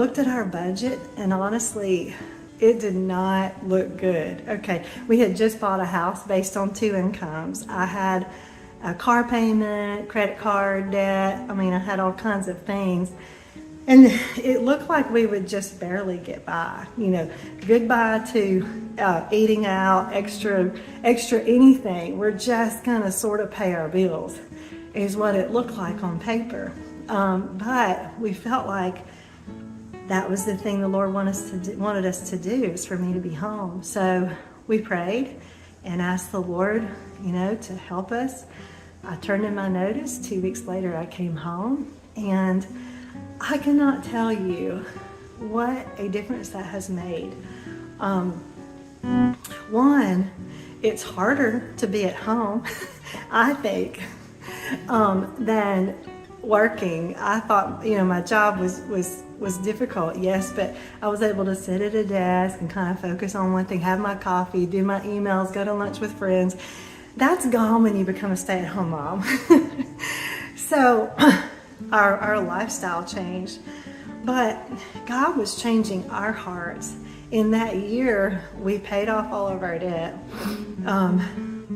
looked at our budget, and honestly, it did not look good. Okay, we had just bought a house based on 2 incomes. I had a car payment, credit card debt. I mean, I had all kinds of things. And it looked like we would just barely get by. You know, goodbye to eating out, extra anything. We're just gonna sort of pay our bills, is what it looked like on paper. But we felt like that was the thing the Lord wanted us to do, is for me to be home. So we prayed and asked the Lord, you know, to help us. I turned in my notice. 2 weeks later, I came home, and I cannot tell you what a difference that has made. One, it's harder to be at home, I think, than working. I thought, you know, my job was difficult, yes, but I was able to sit at a desk and kind of focus on one thing, have my coffee, do my emails, go to lunch with friends. That's gone when you become a stay-at-home mom. So our lifestyle changed, but God was changing our hearts. In that year, we paid off all of our debt,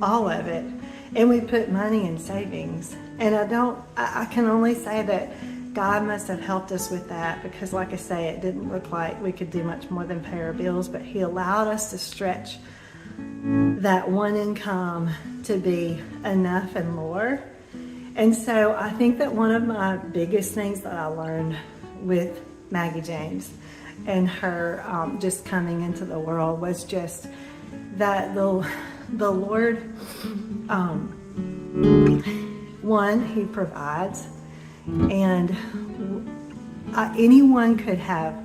all of it, and we put money in savings. And I can only say that God must have helped us with that, because like I say, it didn't look like we could do much more than pay our bills, but He allowed us to stretch that one income to be enough and more. And so I think that one of my biggest things that I learned with Maggie James and her just coming into the world was just that the Lord, one, He provides, and anyone could have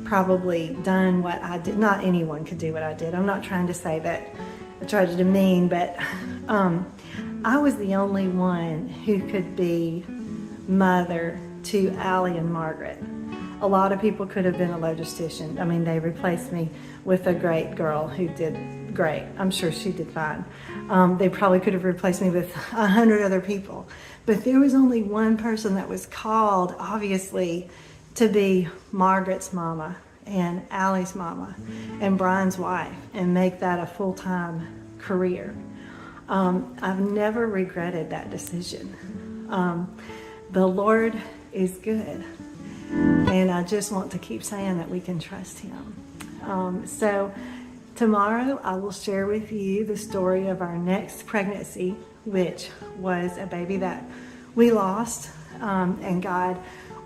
probably done what I did. Not anyone could do what I did. I'm not trying to say that I tried to demean, but I was the only one who could be mother to Allie and Margaret. A lot of people could have been a logistician. I mean, they replaced me with a great girl who did great. I'm sure she did fine. They probably could have replaced me with 100 other people. But there was only one person that was called, obviously, to be Margaret's mama and Allie's mama and Brian's wife, and make that a full-time career. I've never regretted that decision. The Lord is good, and I just want to keep saying that we can trust Him. So tomorrow I will share with you the story of our next pregnancy, which was a baby that we lost, and God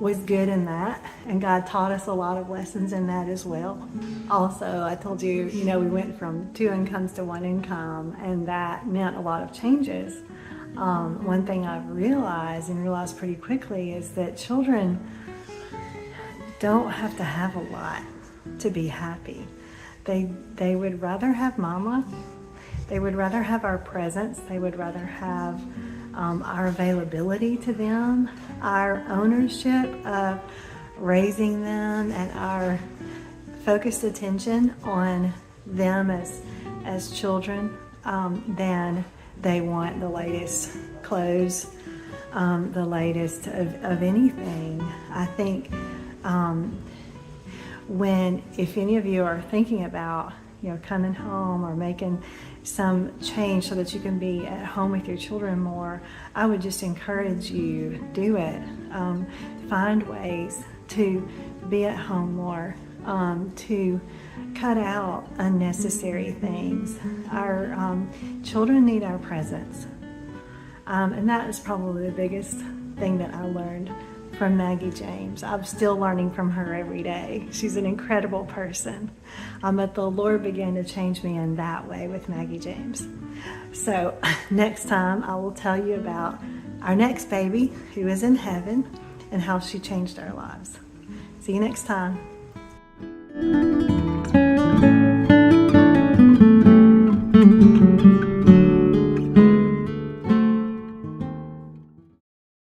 was good in that, and God taught us a lot of lessons in that as well. Also, I told you, you know, we went from 2 incomes to 1 income, and that meant a lot of changes. One thing I've realized pretty quickly, is that children don't have to have a lot to be happy. They would rather have mama. They would rather have our presence. They would rather have our availability to them, our ownership of raising them, and our focused attention on them as children, than they want the latest clothes, the latest of anything. I think if any of you are thinking about, you know, coming home or making some change so that you can be at home with your children more, I would just encourage you, do it. Find ways to be at home more, to cut out unnecessary things. Our children need our presence. And that is probably the biggest thing that I learned from Maggie James. I'm still learning from her every day. She's an incredible person. But the Lord began to change me in that way with Maggie James. So next time I will tell you about our next baby who is in heaven and how she changed our lives. See you next time.